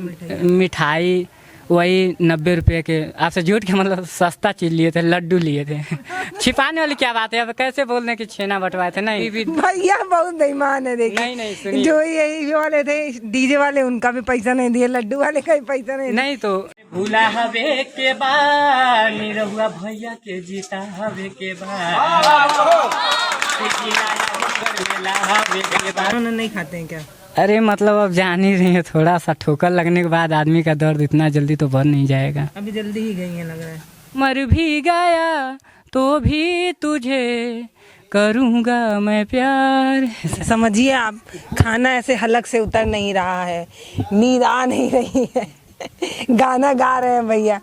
मिठाई वही 90 रुपये के, आपसे झूठ के मतलब सस्ता चीज लिए थे, लड्डू लिए थे। छिपाने वाली क्या बात है, अब कैसे बोलने की छेना बंटवाए थे। नहीं भैया बहुत बेईमान है, देखिए नहीं सुनिए, जो यही वाले थे डीजे वाले उनका भी पैसा नहीं दिए, लड्डू वाले का भी पैसा नहीं तो भूला हवे के बाद निरहुआ भैया के जीता हवे के बाद नहीं खाते हैं क्या? अरे मतलब अब जान ही रही है, थोड़ा सा ठोकर लगने के बाद आदमी का दर्द इतना जल्दी तो भर नहीं जाएगा। अभी जल्दी ही गई है लग रहा है। मर भी गया तो भी तुझे करूँगा मैं प्यार। समझिए आप, खाना ऐसे हलक से उतर नहीं रहा है, नींद आ नहीं रही है, गाना गा रहे हैं भैया।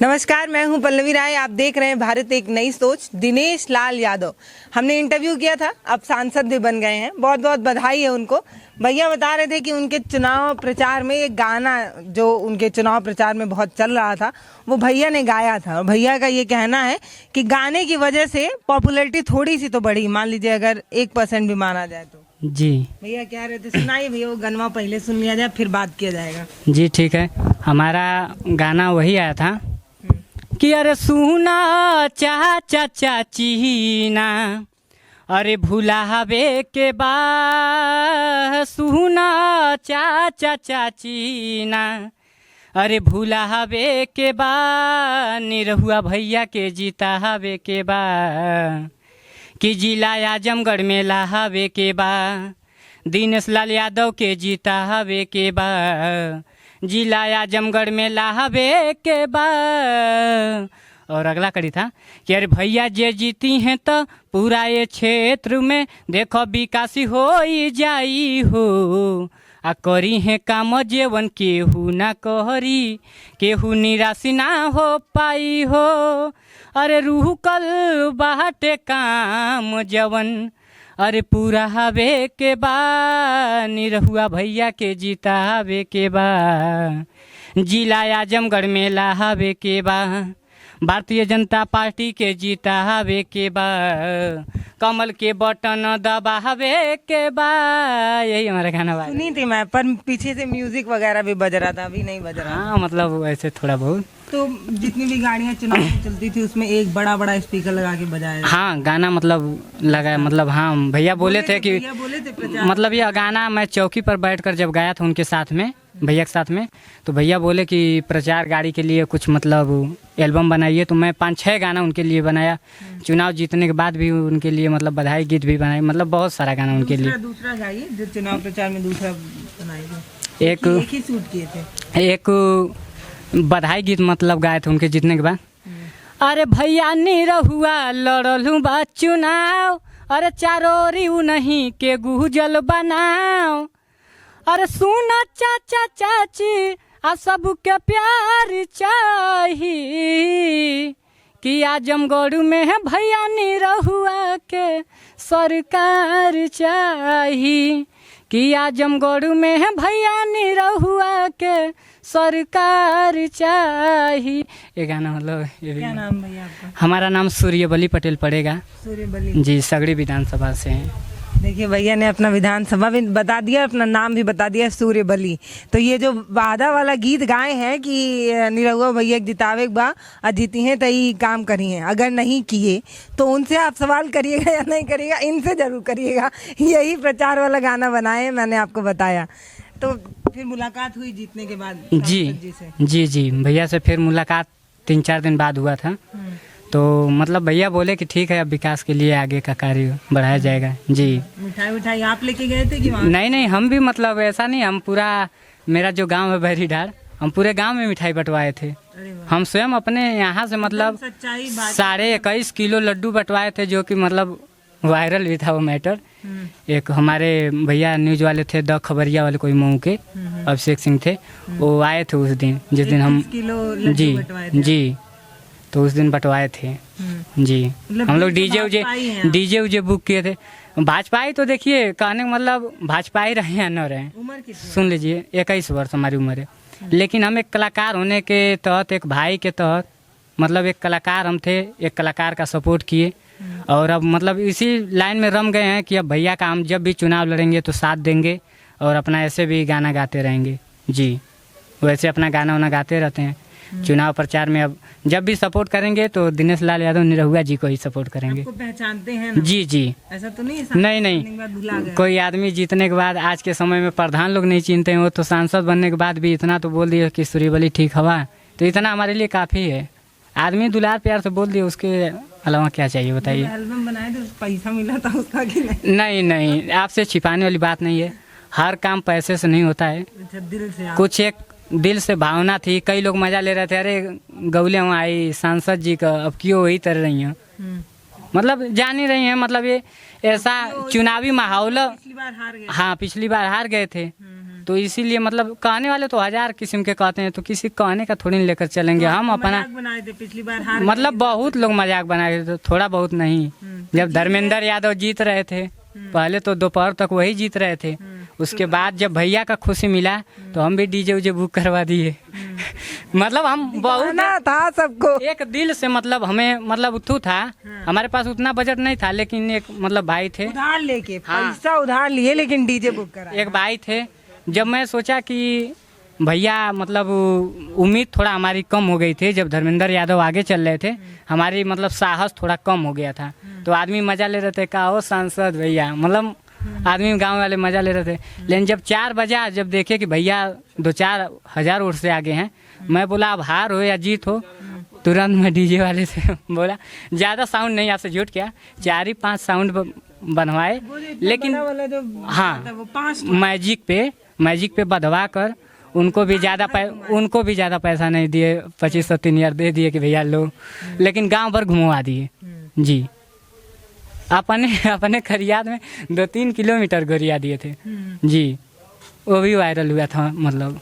नमस्कार, मैं हूं पल्लवी राय, आप देख रहे हैं भारत एक नई सोच। दिनेश लाल यादव हमने इंटरव्यू किया था, अब सांसद भी बन गए हैं, बहुत बहुत बधाई है उनको। भैया बता रहे थे कि उनके चुनाव प्रचार में एक गाना जो उनके चुनाव प्रचार में बहुत चल रहा था वो भैया ने गाया था, और भैया का ये कहना है कि गाने की वजह से पॉपुलैरिटी थोड़ी सी तो बढ़ी, मान लीजिए अगर 1% भी माना जाए तो। जी भैया कह रहे थे, सुनाइए भैया वो गनवा, पहले सुन लिया जाए फिर बात किया जाएगा। जी ठीक है, हमारा गाना वही आया था कि अरे सुना चाचा चाची ना, अरे भुलावे के बाद सुना चाचा चाची ना, अरे भुलावे के बाद निरहुआ भैया के जीता हवे के बाद, कि जिला आजमगढ़ में लावे के बाद, दिनेश लाल यादव के जीता हवे के बाद, जिला आजमगढ़ में लावे के बाद। और अगला कड़ी था कि अरे भैया जे जीती हैं तो पूरा ये क्षेत्र में देखो विकासी हो जाई हो, आ करी है काम जेवन केहू ना कहरी, केहू निराश ना हो पाई हो, अरे रूह कल बाटे काम जवन, अरे पूरा हवे के बाद निरहुआ भैया के जीता हवे के बाद, जिला आजमगढ़ में लावे के बाद, भारतीय जनता पार्टी के जीता हवे के बाद, कमल के बटन दबावे के बाद। यही हमारा गाना बात सुनी थी मैं, पर पीछे से म्यूजिक वगैरह भी बज रहा था, अभी नहीं बज रहा। हाँ मतलब ऐसे थोड़ा बहुत। तो जितनी भी गाड़ियाँ चुनाव में चलती थी उसमें एक बड़ा बड़ा स्पीकर लगा के बजाया। हाँ गाना मतलब लगा, मतलब हाँ भैया बोले थे कि मतलब यह गाना मैं चौकी पर बैठकर जब गाया था उनके साथ में, भैया के साथ में, तो भैया बोले कि प्रचार गाड़ी के लिए कुछ मतलब एल्बम बनाइए, तो मैं 5-6 गाना उनके लिए बनाया। चुनाव जीतने के बाद भी उनके लिए मतलब बधाई गीत भी बनाए, मतलब बहुत सारा गाना उनके लिए। दूसरा गाइए जो चुनाव प्रचार में दूसरा बनाएगा। एक ही शूट किए थे, एक बधाई गीत मतलब गाए थे उनके जीतने के बाद। अरे भैया निरहुआ लड़लू बा चुनाव, अरे चारोरी नहीं के गुजल बनाओ, अरे सुना चाचा चाची आ सबके प्यार चाहिए, कि आजमगढ़ में है भैया निरहुआ के सरकार चाहिए, कि आजमगढ़ में है भैया निरहुआ के सरकार चाहिए। ये गाना मतलब क्या नाम भैया आपका? हमारा नाम सूर्यबली पटेल पड़ेगा। सूर्यबली जी, सगड़ी विधानसभा से हैं। देखिए भैया ने अपना विधानसभा भी बता दिया, अपना नाम भी बता दिया, सूर्यबली। तो ये जो वादा वाला गीत गाए हैं कि निरहुआ भैया जितावे बा और जीती हैं तो ये काम करी हैं, अगर नहीं किए तो उनसे आप सवाल करिएगा या नहीं करिएगा, इनसे जरूर करिएगा। यही प्रचार वाला गाना बनाए, मैंने आपको बताया। तो फिर मुलाकात हुई जीतने के बाद जी भैया से फिर मुलाकात 3-4 दिन बाद हुआ था। तो मतलब भैया बोले कि ठीक है, अब विकास के लिए आगे का कार्य बढ़ाया जाएगा। जी, मिठाई आप लेके गए थे कि वहाँ? नहीं हम भी मतलब ऐसा नहीं, हम पूरा, मेरा जो गांव है बहरी ढार, हम पूरे गांव में मिठाई बंटवाए थे। हम स्वयं अपने यहाँ से मतलब 21.5 किलो लड्डू बंटवाए थे, जो कि मतलब वायरल भी था वो मैटर। एक हमारे भैया न्यूज वाले थे, द खबरिया वाले, कोई मऊ के अभिषेक सिंह थे, वो आए थे उस दिन जिस दिन हम जी तो उस दिन बंटवाए थे। जी हम लोग डीजे उजे बुक किए थे। भाजपा तो देखिए कहने का मतलब भाजपा ही रहे या न रहे, सुन लीजिए 21 वर्ष हमारी उम्र है, लेकिन हम एक कलाकार होने के तहत, एक भाई के तहत, मतलब एक कलाकार हम थे, एक कलाकार का सपोर्ट किए, और अब मतलब इसी लाइन में रम गए हैं कि अब भैया का हम जब भी चुनाव लड़ेंगे तो साथ देंगे, और अपना ऐसे भी गाना गाते रहेंगे जी। वैसे अपना गाना वाना गाते रहते हैं। चुनाव प्रचार में अब जब भी सपोर्ट करेंगे तो दिनेश लाल यादव निरहुआ जी को ही सपोर्ट करेंगे। आपको पहचानते हैं ना? जी जी। ऐसा तो नहीं नहीं नहीं, कोई आदमी जीतने के बाद आज के समय में प्रधान लोग नहीं चिनते हैं, वो तो सांसद बनने के बाद भी इतना तो बोल दिया कि सुरीवली ठीक हवा, तो इतना हमारे लिए काफ़ी है। आदमी दुलार प्यार से बोल दिया, उसके अलावा क्या चाहिए बताइए। एल्बम बनाए थे पैसा मिला था उसका कि नहीं? नहीं नहीं, आपसे छिपाने वाली बात नहीं है, हर काम पैसे से नहीं होता है। अच्छा, दिल से कुछ एक दिल से भावना थी। कई लोग मजा ले रहे थे, अरे गौले वहाँ आई सांसद जी का, अब क्यों वही तर रही हैं, मतलब जान ही रही हैं, मतलब ये ऐसा चुनावी माहौल। पिछली बार हार गए। हाँ, पिछली बार हार गए थे, तो इसीलिए मतलब कहने वाले तो हजार किस्म के कहते हैं, तो किसी कहने का थोड़ी लेकर चलेंगे हम अपना। बनाए थे पिछली बार हार मतलब बहुत लोग मजाक बनाए थे, थोड़ा बहुत नहीं। जब धर्मेंद्र यादव जीत रहे थे, पहले तो दोपहर तक वही जीत रहे थे, उसके बाद जब भैया का खुशी मिला तो हम भी डीजे उजे बुक करवा दिए। मतलब हम बहुत था सबको एक दिल से, मतलब हमें मतलब उठू था, हमारे पास उतना बजट नहीं था, लेकिन एक मतलब भाई थे, उधार लेके हाँ। पैसा उधार लिए लेकिन डीजे बुक करा। एक भाई थे, जब मैं सोचा कि भैया मतलब उम्मीद थोड़ा हमारी कम हो गई थी, जब धर्मेंद्र यादव आगे चल रहे थे, हमारी मतलब साहस थोड़ा कम हो गया था, तो आदमी मजा ले रहे थे, कहा हो सांसद भैया, मतलब आदमी गांव वाले मजा ले रहे थे। लेकिन जब 4 बजा, जब देखे कि भैया 2-4 हजार वोट से आगे हैं, मैं बोला अब हार हो या जीत हो, तुरंत मैं डीजे वाले से बोला, ज़्यादा साउंड नहीं, आपसे झूठ किया, 4 ही 5 साउंड बनवाए, लेकिन हाँ मैजिक पे बधवा कर उनको भी ज़्यादा पैसा नहीं दिए, 25-3 हज़ार दे दिए कि भैया लो, लेकिन गांव भर घुमवा दिए जी। अपने खरियात में 2-3 किलोमीटर गोरिया दिए थे जी, वो भी वायरल हुआ था मतलब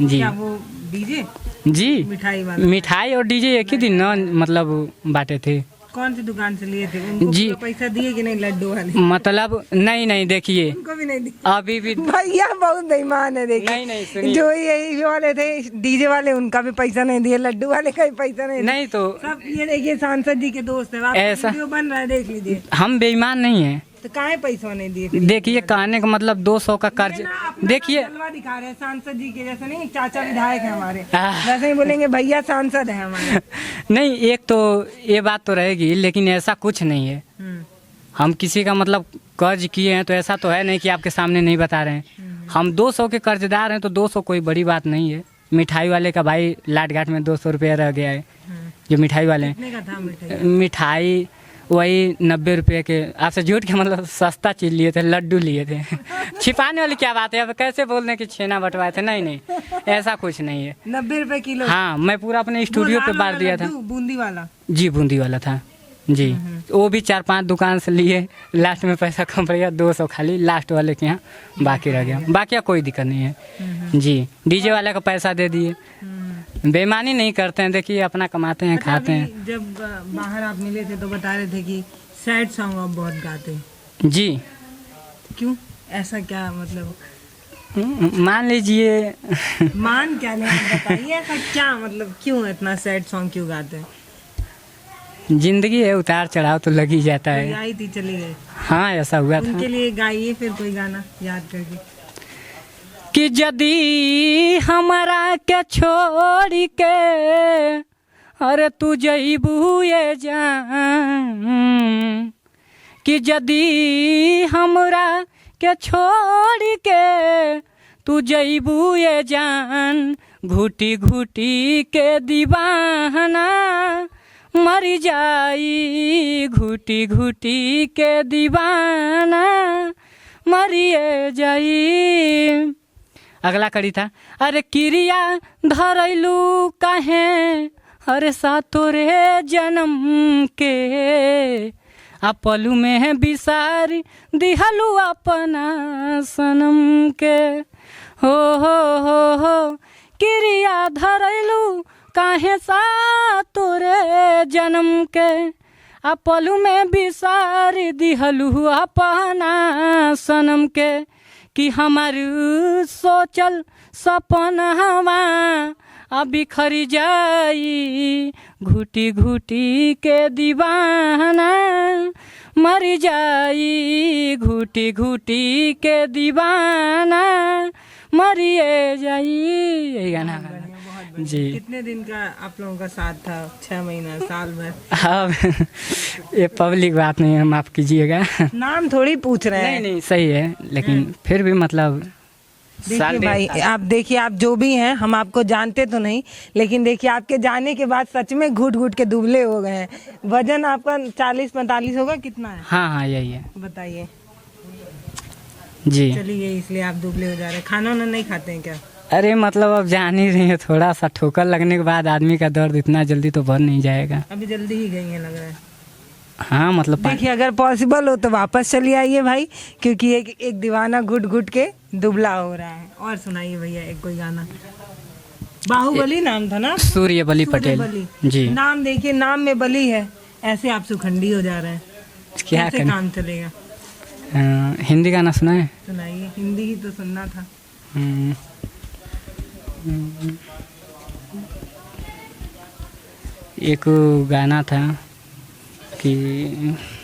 जी। क्या वो डीजे जी, मिठाई और डीजे एक ही दिन ना मतलब बांटे थे। कौन सी दुकान से लिए थे? उनको जी, पैसा दिए कि नहीं लड्डू वाले? मतलब नहीं देखिए, उनको भी नहीं दिया अभी भी। भैया बहुत बेईमान है, देखिए नहीं जो यही वाले थे डीजे वाले, उनका भी पैसा नहीं दिए, लड्डू वाले का भी पैसा नहीं तो सब ये देखिए सांसद जी के दोस्त है, ऐसा वीडियो बन रहा है, देख लीजिए। हम बेईमान नहीं है, तो काहे पैसा नहीं दिए? देखिए कहने का मतलब 200 का कर्ज, देखिए जलवा दिखा रहे हैं सांसद जी के जैसे, नहीं चाचा विधायक है हमारे, वैसे ही बोलेंगे भैया सांसद है हमारे। नहीं, एक तो ये बात तो रहेगी, लेकिन ऐसा कुछ नहीं है, हम किसी का मतलब कर्ज किए हैं तो ऐसा तो है नहीं कि आपके सामने नहीं बता रहे हैं। हम 200 के कर्जदार हैं, तो 200 कोई बड़ी बात नहीं है। मिठाई वाले का भाई लाट घाट में 200 रुपया रह गया है, जो मिठाई वाले हैं। मिठाई वही 90 रुपये के, आपसे झूठ के मतलब सस्ता चीज लिए थे, लड्डू लिए थे। छिपाने वाली क्या बात है, अब कैसे बोलने की छेना बंटवाए थे? नहीं ऐसा कुछ नहीं है। 90 रुपए किलो? हाँ, मैं पूरा अपने स्टूडियो पे बांट दिया था। बूंदी वाला? जी, बूंदी वाला था जी। वो भी 4-5 दुकान से लिए, लास्ट में पैसा कम पड़ गया, 200 खाली लास्ट वाले के यहाँ बाकी रह गया, बाकी कोई दिक्कत नहीं है जी। डीजे वाले का पैसा दे दिए, बेईमानी नहीं करते हैं, देखिए अपना कमाते हैं, खाते हैं। जब बाहर आप मिले थे तो बता रहे थे कि सैड सॉन्ग आप बहुत गाते हैं जी। क्यों, ऐसा क्या मतलब? मान लीजिए मान क्या ले, बताइए ऐसा क्या मतलब, क्यों इतना सैड सॉन्ग क्यों गाते हैं? जिंदगी है, उतार चढ़ाव तो लग ही जाता है। आई थी चली गई। हाँ, ऐसा हुआ था। उनके लिए गाइए फिर कोई गाना याद करके। कि यदि हमरा के छोड़ के अरे तू जइबू ये जान, कि यदि हमरा के छोड़ के तू जइबू ये जान, घुटी घुटी के दीवाना मर जाई, घुटी घुटी के दीवाना मरिए जाई। अगला कड़ी था, अरे किरिया धरैलू काहे अरे सातोरे जन्म के, आ पलू में बिसार दिहलू अपना सनम के। हो किरिया धरैलू काहे सातोरे जन्म के, आ पलू में बिसार दिहलू अपना सनम के। कि हमार सोचल सपनवा अब बिखर जाई, घुटी घुटी के दीवाना मर जाई घुटी घुटी के दीवाना मरिए जाई। यही गाना जी। कितने दिन का आप लोगों का साथ था? 6 महीना, साल भर? अब ये पब्लिक बात नहीं है, माफ कीजिएगा। नाम थोड़ी पूछ रहे हैं। नहीं सही है, लेकिन फिर भी मतलब देखिए भाई, आप देखिए, आप जो भी हैं, हम आपको जानते तो नहीं, लेकिन देखिए आपके जाने के बाद सच में घुट घुट के दुबले हो गए हैं। वजन आपका 40-45 होगा, कितना है? हाँ यही है बताइए जी। चलिए, इसलिए आप दुबले हो जा रहे हैं। खाना वाना नहीं खाते हैं क्या? अरे मतलब अब जान ही रही है, थोड़ा सा ठोकर लगने के बाद आदमी का दर्द इतना जल्दी तो भर नहीं जाएगा। अभी जल्दी ही गई है लग रहा है। हाँ मतलब देखिए, अगर पॉसिबल हो तो वापस चलिए आइए भाई, क्योंकि एक दीवाना घुट घुट के दुबला हो रहा है। और सुनाइए भैया एक कोई गाना। बाहुबली नाम था ना? सूर्यबली पटेल जी। नाम देखिए, नाम में बली है, ऐसे आप सुखंडी हो जा रहे हैं। क्या कैसे करें? काम चलेगा? हिंदी गाना सुना है? सुनाइए, हिंदी ही तो सुनना था। एक गाना था कि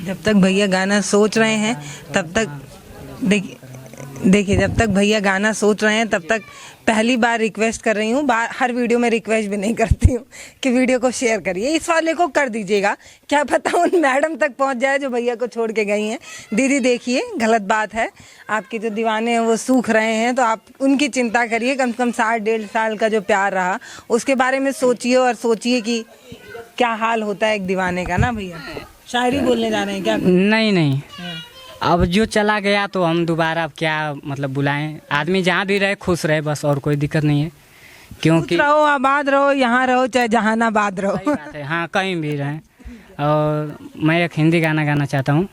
जब तक भैया गाना सोच रहे हैं तब तक देखिए जब तक भैया गाना सोच रहे हैं तब तक पहली बार रिक्वेस्ट कर रही हूँ, हर वीडियो में रिक्वेस्ट भी नहीं करती हूँ कि वीडियो को शेयर करिए। इस वाले को कर दीजिएगा, क्या पता उन मैडम तक पहुँच जाए जो भैया को छोड़ के गई हैं। दीदी देखिए, गलत बात है, आपके जो दीवाने हैं वो सूख रहे हैं, तो आप उनकी चिंता करिए। कम से कम 60-1.5 साल का जो प्यार रहा उसके बारे में सोचिए, और सोचिए कि क्या हाल होता है एक दीवाने का ना। भैया शायरी बोलने जा रहे हैं क्या? नहीं अब जो चला गया तो हम दोबारा अब क्या मतलब बुलाएं। आदमी जहाँ भी रहे खुश रहे, बस और कोई दिक्कत नहीं है। क्योंकि रहो, आबाद रहो, यहाँ रहो चाहे जहानाबाद रहो। सही बात है, हाँ कहीं भी रहें। और मैं एक हिंदी गाना गाना चाहता हूँ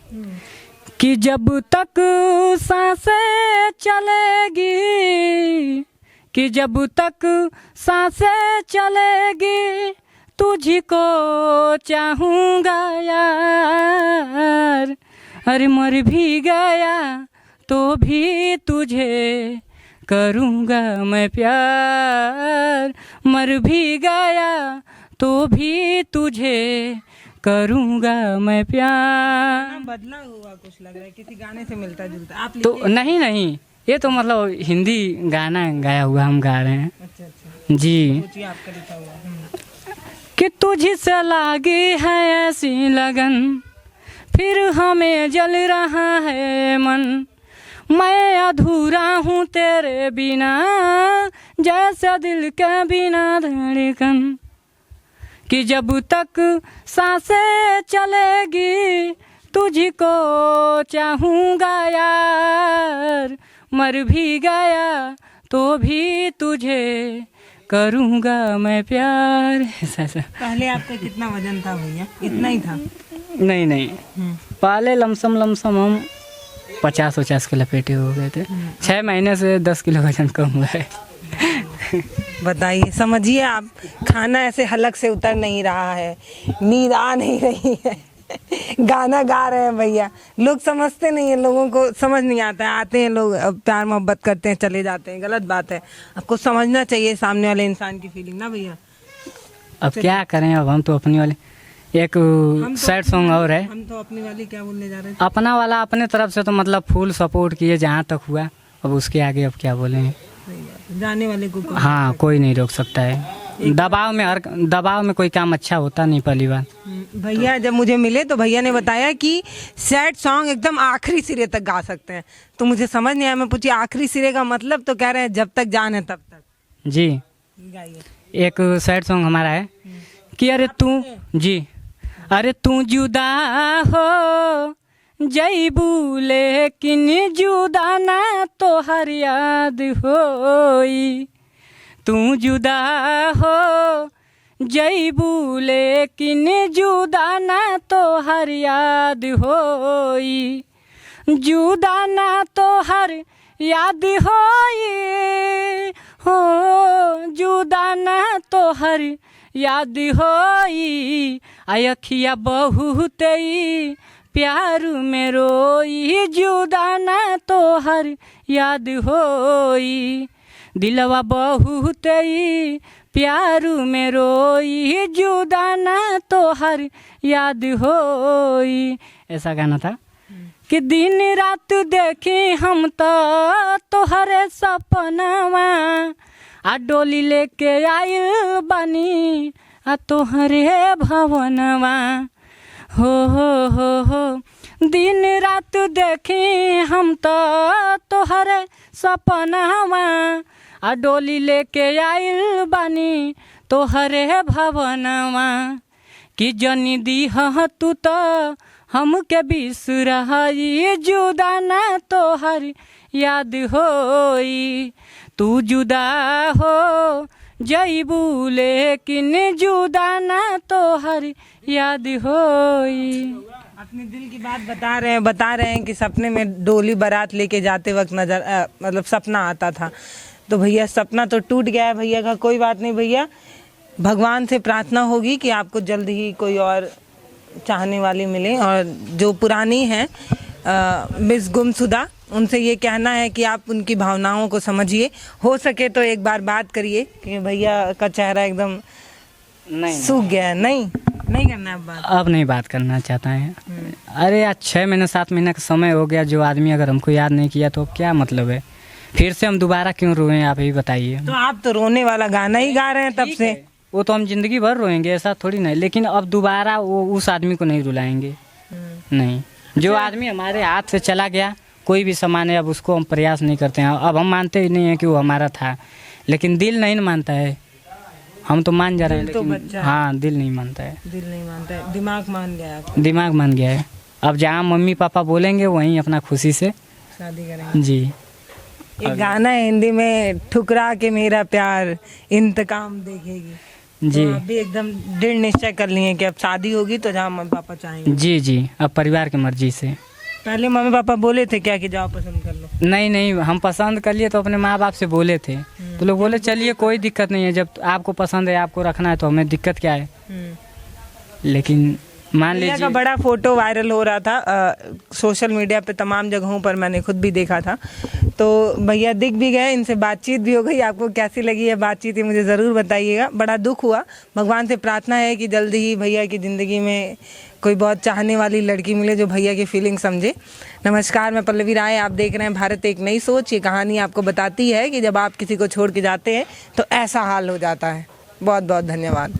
कि जब तक सांसें चलेगी, कि जब तक सांसें चलेगी तुझी को चाहूँगा यार। अरे मर भी गया तो भी तुझे करूँगा मैं प्यार। मर भी गया तो भी तुझे करूँगा मैं प्यार। बदला हुआ कुछ लग रहा है, किसी गाने से मिलता जुलता। आप तो नहीं ये तो मतलब हिंदी गाना गाया हुआ हम गा रहे हैं। अच्छा जी। सोचिए आपका लिखा हुआ। कि तुझसे लागी है ऐसी लगन, फिर हमें जल रहा है मन। मैं अधूरा हूँ तेरे बिना, जैसे दिल के बिना धड़कन। कि जब तक सांसें चलेगी तुझको चाहूँगा यार। मर भी गया तो भी तुझे करूँगा मैं प्यार। ऐसा पहले आपका कितना वजन था भैया? इतना ही था? नहीं पहले लमसम हम 50-50 के लपेटे हो गए थे। 6 महीने से 10 किलो वजन कम हुआ है। बताइए, समझिए आप, खाना ऐसे हलक से उतर नहीं रहा है, नींद आ नहीं रही है, गाना गा रहे हैं भैया। लोग समझते नहीं है, लोगों को समझ नहीं आता है। आते हैं लोग, प्यार मोहब्बत करते हैं, चले जाते हैं, गलत बात है। आपको समझना चाहिए सामने वाले इंसान की फीलिंग ना भैया। अब क्या करें, अब हम तो अपनी वाली एक सैड सॉन्ग और है। हम तो अपनी वाली क्या बोलने जा रहे हैं? अपना वाला अपने तरफ से तो मतलब फुल सपोर्ट किए जहाँ तक हुआ। अब उसके आगे अब क्या बोलें। जाने वाले को हाँ कोई नहीं रोक सकता है। दबाव में कोई काम अच्छा होता नहीं। पहली बात भैया जब मुझे मिले तो भैया ने बताया कि सैड सॉन्ग एकदम आखिरी सिरे तक गा सकते हैं। तो मुझे समझ नहीं आया, मैं पूछी आखिरी सिरे का मतलब? तो कह रहे हैं जब तक जान है तब तक। जी गाइए। एक सैड सॉन्ग हमारा है कि अरे तू जी, अरे तू जुदा हो जईबू लेकिन जुदा ना तो हर याद होई। तू जुदा हो जईबू लेकिन जुदा ना तो हर याद होई। जुदा ना तो हर याद होई हो, जुदा ना तो हर याद होई। अखिया बहुत ही प्यार में रोई। जुदा ना तो हर याद होई। दिलवा बहुत ही प्यारू में रोई, जुदा ना तोहर याद होई। ऐसा गाना था कि दिन रात देखी हम तो तोहरे सपनवा, आ डोली लेके आइल बानी आ तोहरे भवनवा। हो दिन रात देखी हम तो तोहरे सपनवा, आ डोली लेके आइल बानी तोहरे भवनवा। कि जनी दीह तू तो हमके बिसरही, जुदा ना तोहर याद होई। तू जुदा हो जईबू लेकिन जुदा ना तोहर याद होई। अपने दिल की बात बता रहे हैं कि सपने में डोली बारात लेके जाते वक्त मतलब सपना आता था। तो भैया सपना तो टूट गया है भैया का, कोई बात नहीं भैया, भगवान से प्रार्थना होगी कि आपको जल्द ही कोई और चाहने वाली मिले। और जो पुरानी है मिस गुमशुदा, उनसे ये कहना है कि आप उनकी भावनाओं को समझिए, हो सके तो एक बार बात करिए कि भैया का चेहरा एकदम सूख गया है। नहीं करना है बात, अब नहीं बात करना चाहता है। अरे यार 6 महीने 7 महीने का समय हो गया, जो आदमी अगर हमको याद नहीं किया तो क्या मतलब है, फिर से हम दोबारा क्यों रोएं, आप ही बताइए। तो आप तो रोने वाला गाना ही गा रहे हैं तब से। वो तो हम जिंदगी भर रोएंगे, ऐसा थोड़ी नहीं, लेकिन अब दोबारा वो उस आदमी को नहीं रुलाएंगे। नहीं, जो आदमी हमारे हाथ से चला गया, कोई भी सामान है, अब उसको हम प्रयास नहीं करते हैं। अब हम मानते ही नहीं है कि वो हमारा था, लेकिन दिल नहीं मानता है। हम तो मान जा रहे हैं, लेकिन हाँ दिल नहीं मानता है। दिल नहीं मानता है, दिमाग मान गया है। दिमाग मान गया है। अब जहाँ मम्मी पापा बोलेंगे वहीं अपना खुशी से शादी करेंगे। जी। एक गाना है हिंदी में, ठुकरा के मेरा प्यार इंतकाम देखेगी। जी तो अभी एकदम दृढ़ निश्चय कर लिए कि अब शादी होगी तो जहाँ मम्मी पापा चाहेंगे। जी, अब परिवार की मर्जी से। पहले मम्मी पापा बोले थे क्या कि जाओ पसंद कर लो? नहीं, हम पसंद कर लिए तो अपने माँ बाप से बोले थे, तो लोग बोले चलिए कोई दिक्कत नहीं है, जब आपको पसंद है, आपको रखना है तो हमें दिक्कत क्या है। लेकिन मान भैया लीजिए का बड़ा फोटो वायरल हो रहा था सोशल मीडिया पे, तमाम जगहों पर मैंने खुद भी देखा था। तो भैया दिख भी गए, इनसे बातचीत भी हो गई। आपको कैसी लगी है बातचीत, ये मुझे ज़रूर बताइएगा। बड़ा दुख हुआ, भगवान से प्रार्थना है कि जल्दी ही भैया की ज़िंदगी में कोई बहुत चाहने वाली लड़की मिले जो भैया की फीलिंग समझे। नमस्कार, मैं पल्लवी राय, आप देख रहे हैं भारत एक नई सोच। ये कहानी आपको बताती है कि जब आप किसी को छोड़ के जाते हैं तो ऐसा हाल हो जाता है। बहुत बहुत धन्यवाद।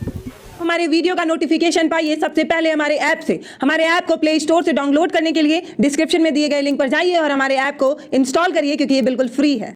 हमारे वीडियो का नोटिफिकेशन पाइए सबसे पहले हमारे ऐप से। हमारे ऐप को प्ले स्टोर से डाउनलोड करने के लिए डिस्क्रिप्शन में दिए गए लिंक पर जाइए और हमारे ऐप को इंस्टॉल करिए, क्योंकि ये बिल्कुल फ्री है।